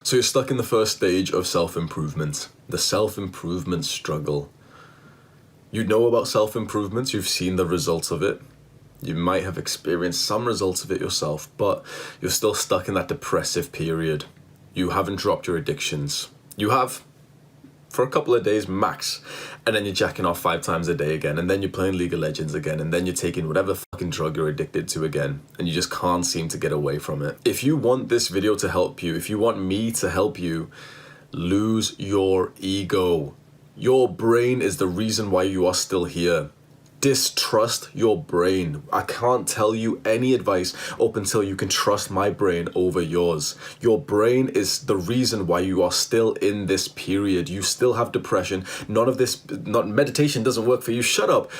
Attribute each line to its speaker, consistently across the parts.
Speaker 1: So you're stuck in the first stage of self-improvement, the self-improvement struggle. You know about self-improvement, you've seen the results of it. You might have experienced some results of it yourself, but you're still stuck in that depressive period. You haven't dropped your addictions. You have, for a couple of days max, and then you're jacking off 5 times a day again, and then you're playing League of Legends again, and then you're taking whatever fucking drug you're addicted to again, and you just can't seem to get away from it. If you want this video to help you, if you want me to help you, lose your ego. Your brain is the reason why you are still here. Distrust your brain. I can't tell you any advice up until you can trust my brain over yours. Your brain is the reason why you are still in this period. You still have depression. None of this, not meditation doesn't work for you. Shut up.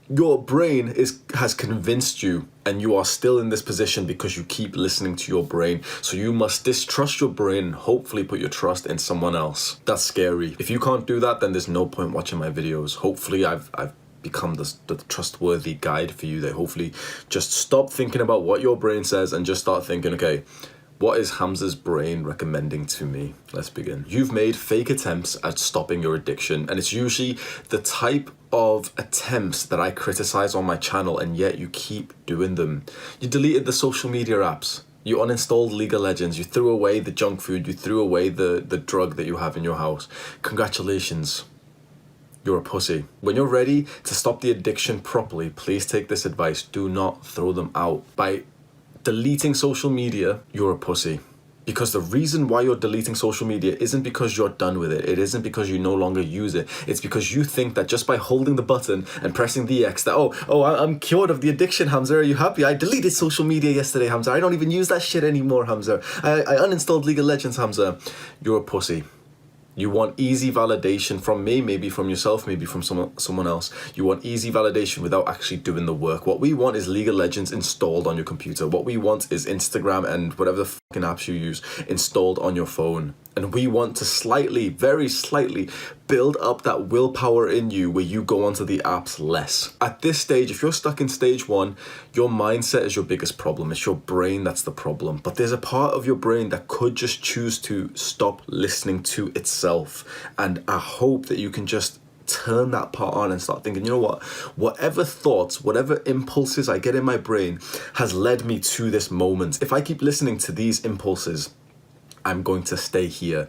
Speaker 1: Your brain has convinced you, and you are still in this position because you keep listening to your brain. So you must distrust your brain and hopefully put your trust in someone else. That's scary. If you can't do that, then there's no point watching my videos. Hopefully I've become the trustworthy guide for you, that hopefully just stop thinking about what your brain says and just start thinking, okay, what is Hamza's brain recommending to me? Let's begin. You've made fake attempts at stopping your addiction, and it's usually the type of attempts that I criticize on my channel, and yet you keep doing them. You deleted the social media apps. You uninstalled League of Legends. You threw away the junk food. You threw away the drug that you have in your house. Congratulations. You're a pussy. When you're ready to stop the addiction properly, please take this advice. Do not throw them out. By deleting social media, you're a pussy. Because the reason why you're deleting social media isn't because you're done with it. It isn't because you no longer use it. It's because you think that just by holding the button and pressing the X that, I'm cured of the addiction, Hamza. Are you happy? I deleted social media yesterday, Hamza. I don't even use that shit anymore, Hamza. I uninstalled League of Legends, Hamza. You're a pussy. You want easy validation from me, maybe from yourself, maybe from someone else. You want easy validation without actually doing the work. What we want is League of Legends installed on your computer. What we want is Instagram and whatever the fucking apps you use installed on your phone. And we want to slightly, very slightly, build up that willpower in you where you go onto the apps less. At this stage, if you're stuck in stage 1, your mindset is your biggest problem. It's your brain that's the problem. But there's a part of your brain that could just choose to stop listening to itself. And I hope that you can just turn that part on and start thinking, you know what, whatever thoughts, whatever impulses I get in my brain has led me to this moment. If I keep listening to these impulses, I'm going to stay here.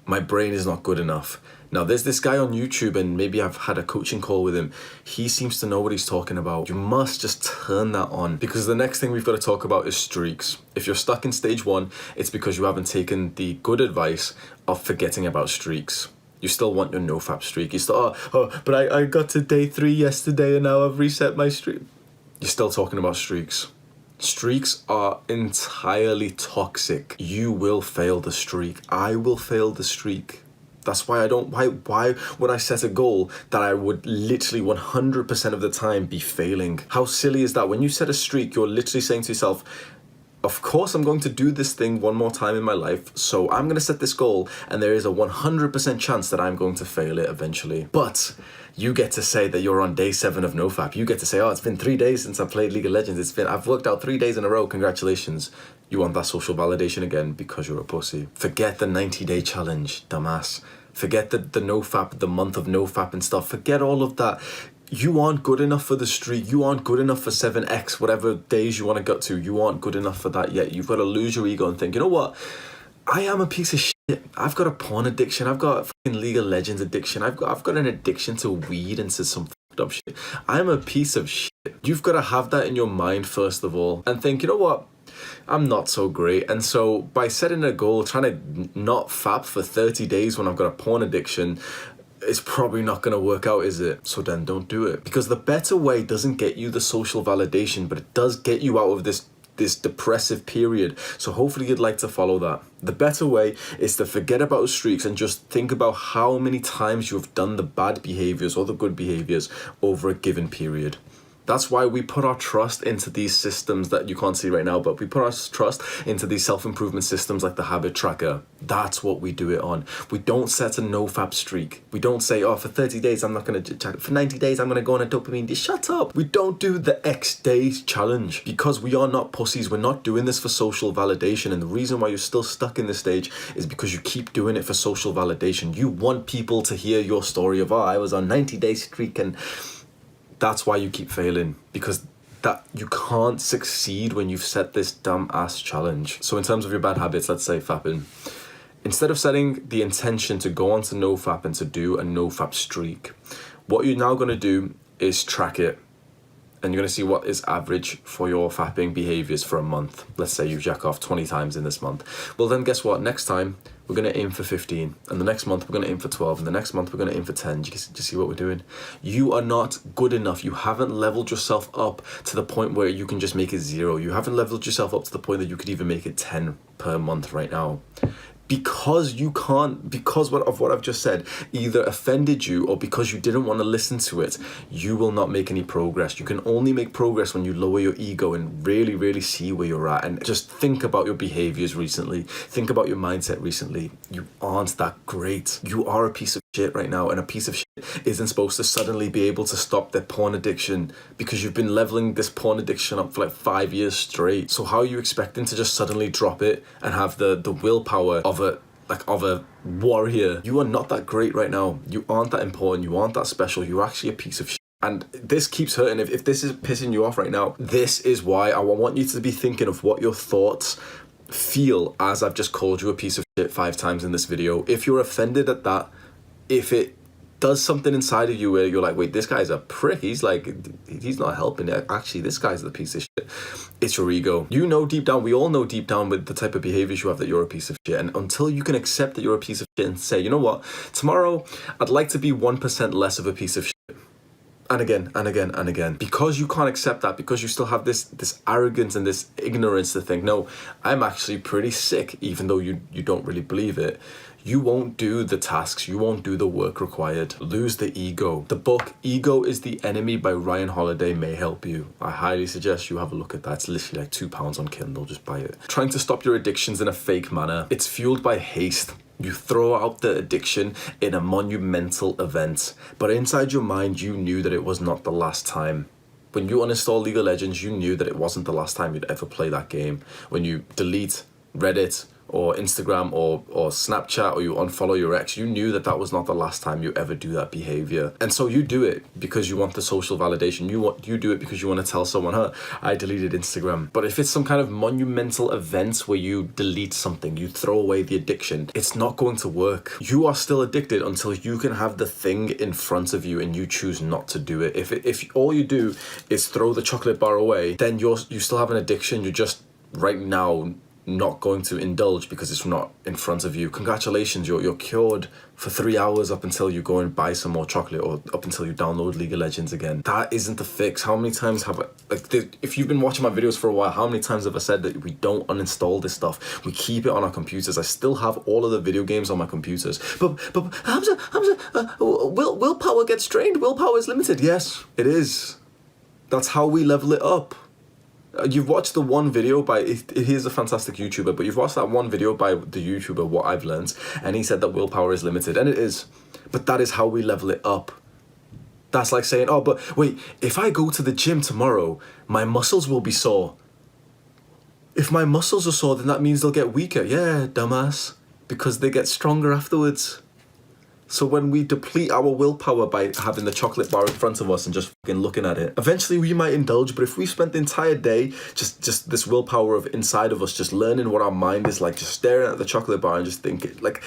Speaker 1: My brain is not good enough. Now, there's this guy on YouTube, and maybe I've had a coaching call with him. He seems to know what he's talking about. You must just turn that on, because the next thing we've got to talk about is streaks. If you're stuck in stage 1, it's because you haven't taken the good advice of forgetting about streaks. You still want your nofap streak. You still, but I got to day 3 yesterday and now I've reset my streak. You're still talking about streaks. Streaks are entirely toxic. You will fail the streak. I will fail the streak. That's why why would I set a goal that I would literally 100% of the time be failing? How silly is that? When you set a streak, you're literally saying to yourself, of course I'm going to do this thing one more time in my life, so I'm going to set this goal, and there is a 100% chance that I'm going to fail it eventually. But you get to say that you're on day 7 of nofap. You get to say, it's been 3 days since I played League of Legends. I've worked out 3 days in a row. Congratulations. You want that social validation again because you're a pussy. Forget the 90-day challenge, dumbass. Forget the nofap, the month of nofap and stuff. Forget all of that. You aren't good enough for the streak. You aren't good enough for 7x, whatever days you want to get to. You aren't good enough for that yet. You've got to lose your ego and think, you know what? I am a piece of shit. I've got a porn addiction. I've got a fucking League of Legends addiction. I've got an addiction to weed and to some fucked up shit. I'm a piece of shit. You've got to have that in your mind first of all and think, you know what? I'm not so great. And so by setting a goal, trying to not fap for 30 days when I've got a porn addiction, it's probably not going to work out, is it? So then don't do it. Because the better way doesn't get you the social validation, but it does get you out of this depressive period. So hopefully you'd like to follow that. The better way is to forget about streaks and just think about how many times you have done the bad behaviors or the good behaviors over a given period. That's why we put our trust into these systems that you can't see right now, but we put our trust into these self-improvement systems like the habit tracker. That's what we do it on. We don't set a no-fap streak. We don't say, oh, for 30 days, I'm not going to check it. For 90 days, I'm going to go on a dopamine. Shut up. We don't do the X days challenge because we are not pussies. We're not doing this for social validation. And the reason why you're still stuck in this stage is because you keep doing it for social validation. You want people to hear your story of, oh, I was on 90-day streak, and that's why you keep failing, because that you can't succeed when you've set this dumb ass challenge. So in terms of your bad habits, let's say fapping, instead of setting the intention to go on to nofap and to do a nofap streak, what you're now going to do is track it. And you're going to see what is average for your fapping behaviors for a month. Let's say you jack off 20 times in this month. Well, then guess what? Next time, we're going to aim for 15. And the next month, we're going to aim for 12. And the next month, we're going to aim for 10. Do you see what we're doing? You are not good enough. You haven't leveled yourself up to the point where you can just make it 0. You haven't leveled yourself up to the point that you could even make it 10 per month right now. Because you can't, because of what I've just said, either offended you or because you didn't want to listen to it, you will not make any progress. You can only make progress when you lower your ego and really, really see where you're at and just think about your behaviors recently. Think about your mindset recently. You aren't that great. You are a piece of shit right now, and a piece of shit isn't supposed to suddenly be able to stop their porn addiction because you've been leveling this porn addiction up for like 5 years straight. So how are you expecting to just suddenly drop it and have the willpower of a warrior? You are not that great right now. You aren't that important. You aren't that special. You're actually a piece of shit. And this keeps hurting. If this is pissing you off right now, this is why I want you to be thinking of what your thoughts feel as I've just called you a piece of shit 5 times in this video. If you're offended at that, if it does something inside of you where you're like, wait, this guy's a prick, he's not helping it, actually this guy's the piece of shit, it's your ego. You know deep down, we all know deep down with the type of behaviors you have that you're a piece of shit. And until you can accept that you're a piece of shit and say, you know what, tomorrow I'd like to be 1% less of a piece of shit, and again and again and again, because you can't accept that, because you still have this arrogance and this ignorance to think, no, I'm actually pretty sick, even though you don't really believe it, you won't do the tasks, you won't do the work required. Lose the ego. The book Ego is the Enemy by Ryan Holiday may help you. I highly suggest you have a look at that. It's literally like £2 on Kindle, just buy it. Trying to stop your addictions in a fake manner. It's fueled by haste. You throw out the addiction in a monumental event, but inside your mind you knew that it was not the last time. When you uninstall League of Legends, you knew that it wasn't the last time you'd ever play that game. When you delete Reddit or Instagram or Snapchat, or you unfollow your ex, you knew that was not the last time you ever do that behavior. And so you do it because you want the social validation. You do it because you want to tell someone, huh, I deleted Instagram. But if it's some kind of monumental event where you delete something, you throw away the addiction, it's not going to work. You are still addicted until you can have the thing in front of you and you choose not to do it. If all you do is throw the chocolate bar away, then you still have an addiction. You're just right now not going to indulge because it's not in front of you. Congratulations, you're cured for 3 hours up until you go and buy some more chocolate, or up until you download League of Legends again. That isn't the fix. How many times have if you've been watching my videos for a while, how many times have I said that we don't uninstall this stuff? We keep it on our computers. I still have all of the video games on my computers. But Hamza, willpower gets drained. Willpower is limited. Yes, it is. That's how we level it up. You've watched the one video by, he is a fantastic YouTuber, but you've watched that one video by the YouTuber, What I've Learned, and he said that willpower is limited, and it is. But that is how we level it up. That's like saying, oh, but wait, if I go to the gym tomorrow, my muscles will be sore. If my muscles are sore, then that means they'll get weaker. Yeah, dumbass. Because they get stronger afterwards. So when we deplete our willpower by having the chocolate bar in front of us and just fucking looking at it, eventually we might indulge. But if we spent the entire day just this willpower of inside of us, just learning what our mind is like, just staring at the chocolate bar and just thinking, like,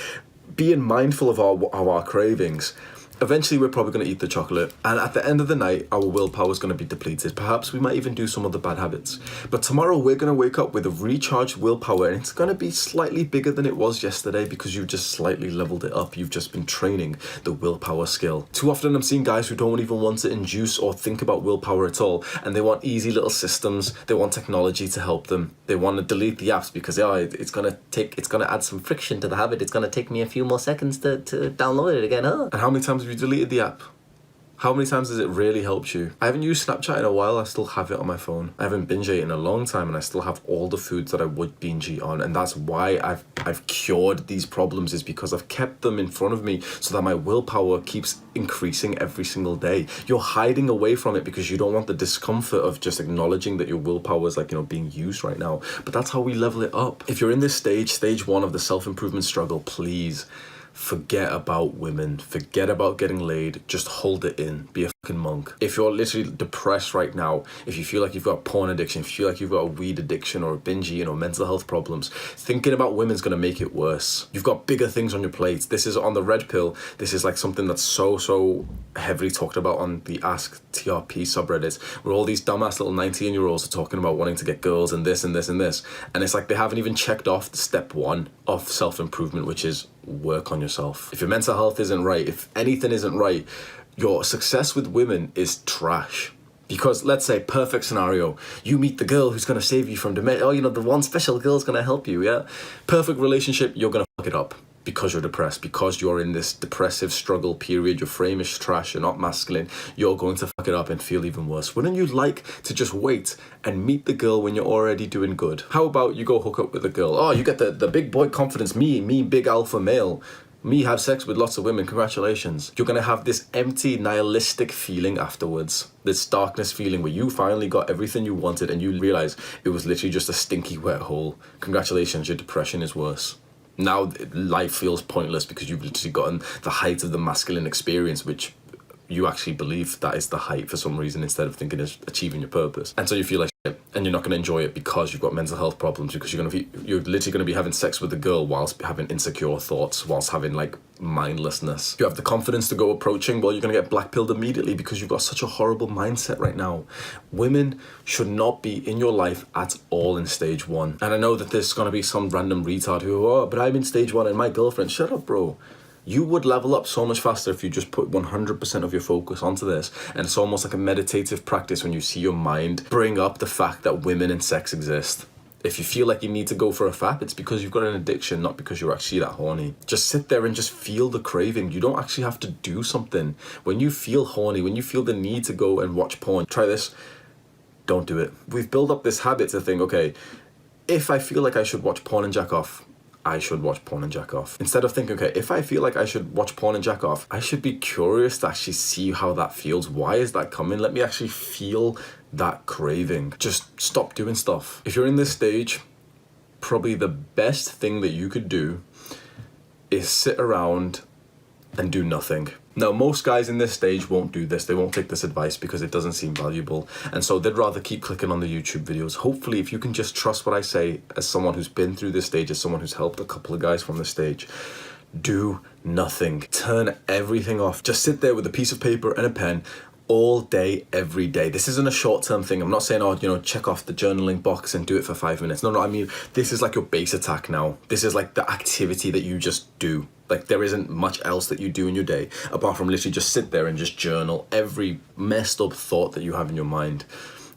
Speaker 1: being mindful of our cravings, eventually we're probably going to eat the chocolate, and at the end of the night our willpower is going to be depleted. Perhaps we might even do some of the bad habits, but tomorrow we're going to wake up with a recharged willpower, and it's going to be slightly bigger than it was yesterday because you've just slightly leveled it up. You've just been training the willpower skill. Too often I'm seeing guys who don't even want to induce or think about willpower at all, and they want easy little systems. They want technology to help them. They want to delete the apps because it's going to add some friction to the habit. It's going to take me a few more seconds to download it again, huh? And how many times have you deleted the app? How many times has it really helped you? I haven't used Snapchat in a while. I still have it on my phone. I haven't binge ate in a long time, and I still have all the foods that I would binge eat on. And that's why I've cured these problems, is because I've kept them in front of me so that my willpower keeps increasing every single day. You're hiding away from it because you don't want the discomfort of just acknowledging that your willpower is, like, you know, being used right now. But that's how we level it up. If you're in this stage one of the self-improvement struggle, please forget about women, forget about getting laid, just hold it in, be a fucking monk. If you're literally depressed right now, if you feel like you've got a porn addiction, if you feel like you've got a weed addiction or a binge eating or mental health problems, thinking about women's gonna make it worse. You've got bigger things on your plate. This is on the red pill. This is like something that's so heavily talked about on the Ask TRP subreddits, where all these dumbass little 19-year-olds are talking about wanting to get girls and this and this and this. And it's like they haven't even checked off the step one of self-improvement, which is work on yourself. If your mental health isn't right, if anything isn't right, your success with women is trash. Because let's say, perfect scenario, you meet the girl who's going to save you from dementia. Oh, you know, the one special girl's going to help you, yeah? Perfect relationship, you're going to fuck it up. Because you're depressed, because you're in this depressive struggle period, your frame is trash, you're not masculine, you're going to fuck it up and feel even worse. Wouldn't you like to just wait and meet the girl when you're already doing good? How about you go hook up with a girl? Oh, you get the big boy confidence, me big alpha male, me have sex with lots of women, congratulations. You're gonna have this empty, nihilistic feeling afterwards. This darkness feeling where you finally got everything you wanted and you realize it was literally just a stinky wet hole. Congratulations, your depression is worse. Now life feels pointless because you've literally gotten the height of the masculine experience, which you actually believe that is the height for some reason, instead of thinking it's achieving your purpose. And so you feel like shit, and you're not going to enjoy it because you've got mental health problems, because you're literally going to be having sex with a girl whilst having insecure thoughts, whilst having like mindlessness. You have the confidence to go approaching, well, you're going to get blackpilled immediately because you've got such a horrible mindset right now. Women should not be in your life at all in stage one. And I know that there's going to be some random retard who, oh, but I'm in stage one and my girlfriend. Shut up, bro. You would level up so much faster if you just put 100% of your focus onto this. And it's almost like a meditative practice when you see your mind bring up the fact that women and sex exist. If you feel like you need to go for a fap, it's because you've got an addiction, not because you're actually that horny. Just sit there and just feel the craving. You don't actually have to do something. When you feel horny, when you feel the need to go and watch porn, try this, don't do it. We've built up this habit to think, okay, if I feel like I should watch porn and jack off, I should watch porn and jack off. Instead of thinking, okay, if I feel like I should watch porn and jack off, I should be curious to actually see how that feels. Why is that coming? Let me actually feel that craving. Just stop doing stuff. If you're in this stage, probably the best thing that you could do is sit around and do nothing. Now, most guys in this stage won't do this. They won't take this advice because it doesn't seem valuable. And so they'd rather keep clicking on the YouTube videos. Hopefully, if you can just trust what I say as someone who's been through this stage, as someone who's helped a couple of guys from this stage, do nothing. Turn everything off. Just sit there with a piece of paper and a pen all day, every day. This isn't a short-term thing. I'm not saying, oh, you know, check off the journaling box and do it for 5 minutes. No, I mean, this is like your base attack now. This is like the activity that you just do. Like, there isn't much else that you do in your day apart from literally just sit there and just journal every messed up thought that you have in your mind.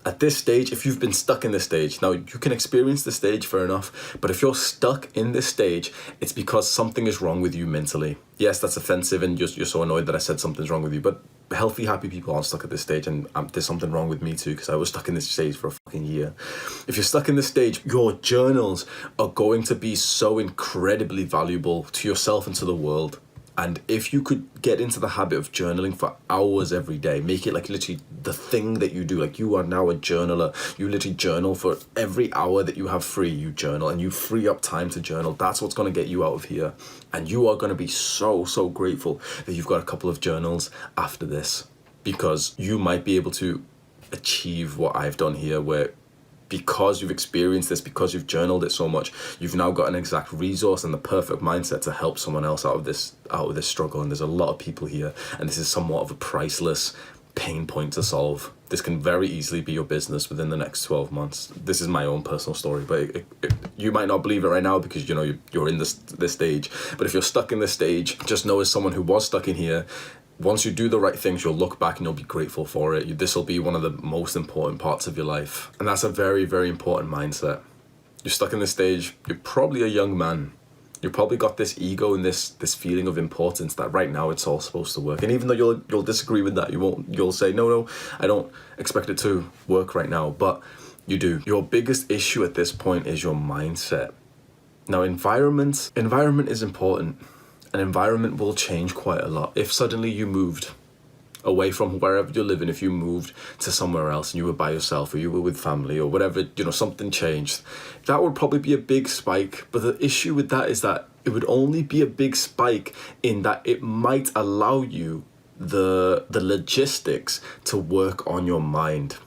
Speaker 1: At this stage, if you've been stuck in this stage, now you can experience the stage, fair enough, but if you're stuck in this stage, it's because something is wrong with you mentally. Yes, that's offensive and you're so annoyed that I said something's wrong with you, but healthy, happy people aren't stuck at this stage, and there's something wrong with me too, because I was stuck in this stage for a fucking year. If you're stuck in this stage, your journals are going to be so incredibly valuable to yourself and to the world. And if you could get into the habit of journaling for hours every day, make it like literally the thing that you do, like you are now a journaler. You literally journal for every hour that you have free, you journal, and you free up time to journal. That's what's going to get you out of here. And you are going to be so grateful that you've got a couple of journals after this, because you might be able to achieve what I've done here, where because you've experienced this, because you've journaled it so much, you've now got an exact resource and the perfect mindset to help someone else out of this struggle. And there's a lot of people here, and this is somewhat of a priceless pain point to solve. This can very easily be your business within the next 12 months. This is my own personal story, but you might not believe it right now because, you know, you're in this stage. But if you're stuck in this stage, just know, as someone who was stuck in here, once you do the right things, you'll look back and you'll be grateful for it. This will be one of the most important parts of your life. And that's a very important mindset. You're stuck in this stage, you're probably a young man. You probably got this ego and this feeling of importance that right now it's all supposed to work. And even though you'll disagree with that, you'll say, no, I don't expect it to work right now, but you do. Your biggest issue at this point is your mindset. Now, environment is important. An environment will change quite a lot. If suddenly you moved away from wherever you're living, if you moved to somewhere else and you were by yourself or you were with family or whatever, something changed, that would probably be a big spike. But the issue with that is that it would only be a big spike in that it might allow you the logistics to work on your mind.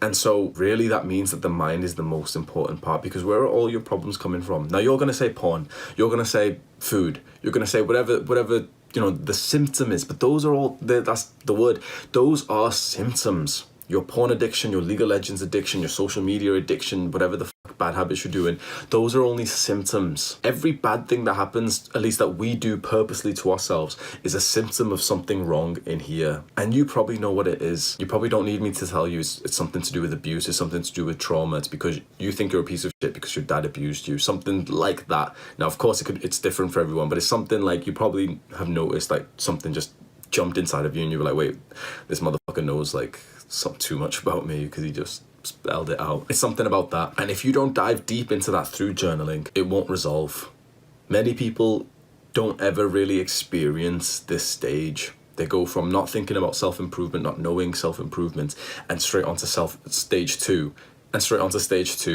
Speaker 1: And so really that means that the mind is the most important part, because where are all your problems coming from? Now you're going to say porn, you're going to say food, you're going to say whatever the symptom is, but those are all, that's the word, those are symptoms. Your porn addiction, your League of Legends addiction, your social media addiction, whatever the bad habits you're doing, those are only symptoms. Every bad thing that happens, at least that we do purposely to ourselves, is a symptom of something wrong in here. And you probably know what it is. You probably don't need me to tell you it's something to do with abuse, it's something to do with trauma, it's because you think you're a piece of shit because your dad abused you, something like that. Now, of course, it's different for everyone, but it's something like you probably have noticed, like something just jumped inside of you and you were like, wait, this motherfucker knows like something too much about me because he just spelled it out. It's something about that. And if you don't dive deep into that through journaling, it won't resolve. Many people don't ever really experience this stage. They go from not thinking about self-improvement, not knowing self-improvement, and straight onto stage two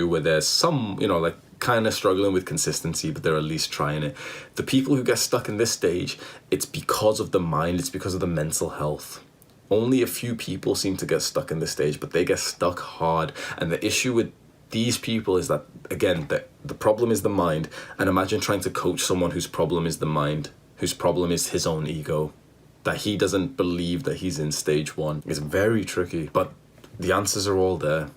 Speaker 1: where there's some, like kind of struggling with consistency, but they're at least trying it. The people who get stuck in this stage, it's because of the mind, it's because of the mental health. Only a few people seem to get stuck in this stage, but they get stuck hard. And the issue with these people is that, again, the problem is the mind. And imagine trying to coach someone whose problem is the mind, whose problem is his own ego, that he doesn't believe that he's in stage one. It's very tricky, but the answers are all there.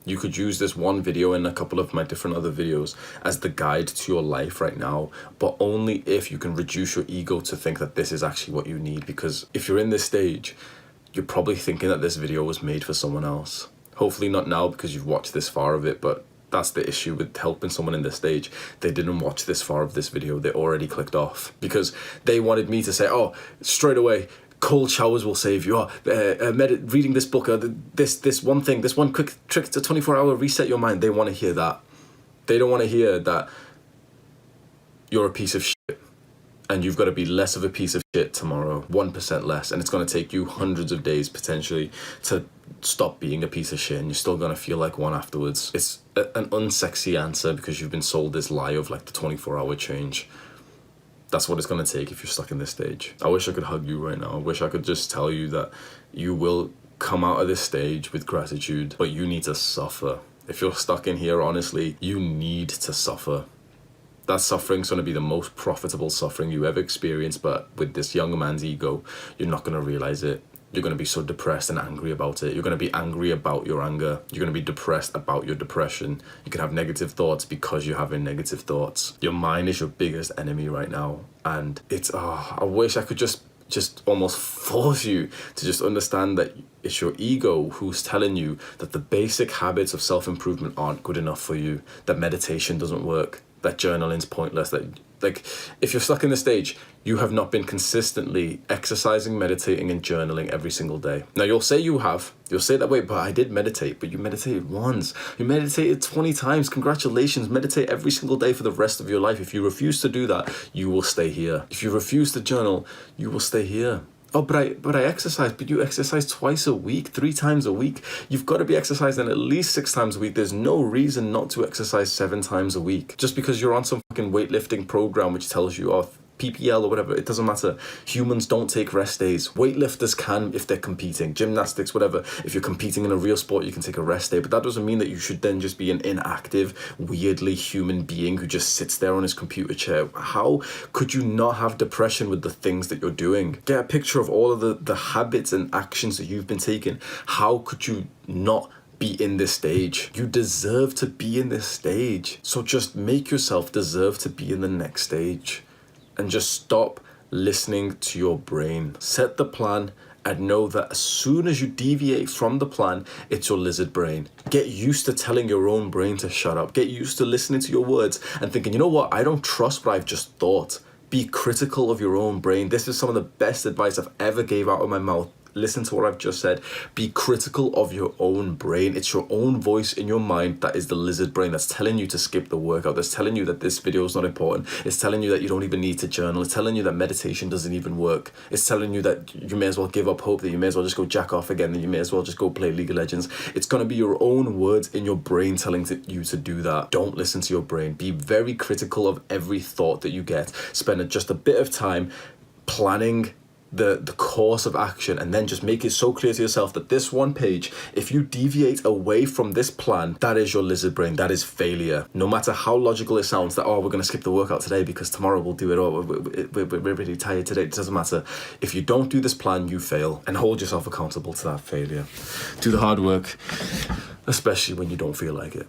Speaker 1: You could use this one video and a couple of my different other videos as the guide to your life right now, but only if you can reduce your ego to think that this is actually what you need. Because if you're in this stage, you're probably thinking that this video was made for someone else. Hopefully not now because you've watched this far of it, but that's the issue with helping someone in this stage. They didn't watch this far of this video. They already clicked off because they wanted me to say, oh, straight away, cold showers will save you. Reading this book, this one thing, this one quick trick to 24-hour reset your mind. They want to hear that. They don't want to hear that you're a piece of shit and you've got to be less of a piece of shit tomorrow, 1% less, and it's going to take you hundreds of days potentially to stop being a piece of shit, and you're still going to feel like one afterwards. It's an unsexy answer because you've been sold this lie of like the 24-hour change. That's what it's going to take if you're stuck in this stage. I wish I could hug you right now. I wish I could just tell you that you will come out of this stage with gratitude, but you need to suffer. If you're stuck in here, honestly, you need to suffer. That suffering's going to be the most profitable suffering you ever experience, but with this young man's ego, you're not going to realize it. You're going to be so depressed and angry about it. You're going to be angry about your anger. You're going to be depressed about your depression. You can have negative thoughts because you're having negative thoughts. Your mind is your biggest enemy right now. And it's, I wish I could just almost force you to just understand that it's your ego who's telling you that the basic habits of self-improvement aren't good enough for you, that meditation doesn't work, that journaling's pointless, that like if you're stuck in this stage, you have not been consistently exercising, meditating and journaling every single day. Now you'll say you have, you'll say that, wait, but I did meditate, but you meditated once, you meditated 20 times, congratulations, meditate every single day for the rest of your life. If you refuse to do that, you will stay here. If you refuse to journal, you will stay here. Oh, but I exercise, but you exercise twice a week, 3 times a week. You've got to be exercising at least 6 times a week. There's no reason not to exercise 7 times a week. Just because you're on some fucking weightlifting program which tells you, oh, PPL or whatever, it doesn't matter. Humans don't take rest days. Weightlifters can if they're competing. Gymnastics, whatever. If you're competing in a real sport, you can take a rest day. But that doesn't mean that you should then just be an inactive, weirdly human being who just sits there on his computer chair. How could you not have depression with the things that you're doing? Get a picture of all of the habits and actions that you've been taking. How could you not be in this stage? You deserve to be in this stage. So just make yourself deserve to be in the next stage. And just stop listening to your brain. Set the plan and know that as soon as you deviate from the plan, it's your lizard brain. Get used to telling your own brain to shut up. Get used to listening to your words and thinking, you know what, I don't trust what I've just thought. Be critical of your own brain. This is some of the best advice I've ever gave out of my mouth. Listen to what I've just said. Be critical of your own brain. It's your own voice in your mind that is the lizard brain that's telling you to skip the workout, that's telling you that this video is not important. It's telling you that you don't even need to journal. It's telling you that meditation doesn't even work. It's telling you that you may as well give up hope, that you may as well just go jack off again, that you may as well just go play League of Legends. It's going to be your own words in your brain telling you to do that. Don't listen to your brain. Be very critical of every thought that you get. Spend just a bit of time planning the course of action, and then just make it so clear to yourself that this one page, if you deviate away from this plan, that is your lizard brain. That is failure. No matter how logical it sounds that, oh, we're going to skip the workout today because tomorrow we'll do it, or we're really tired today. It doesn't matter. If you don't do this plan, you fail, and hold yourself accountable to that failure. Do the hard work, especially when you don't feel like it.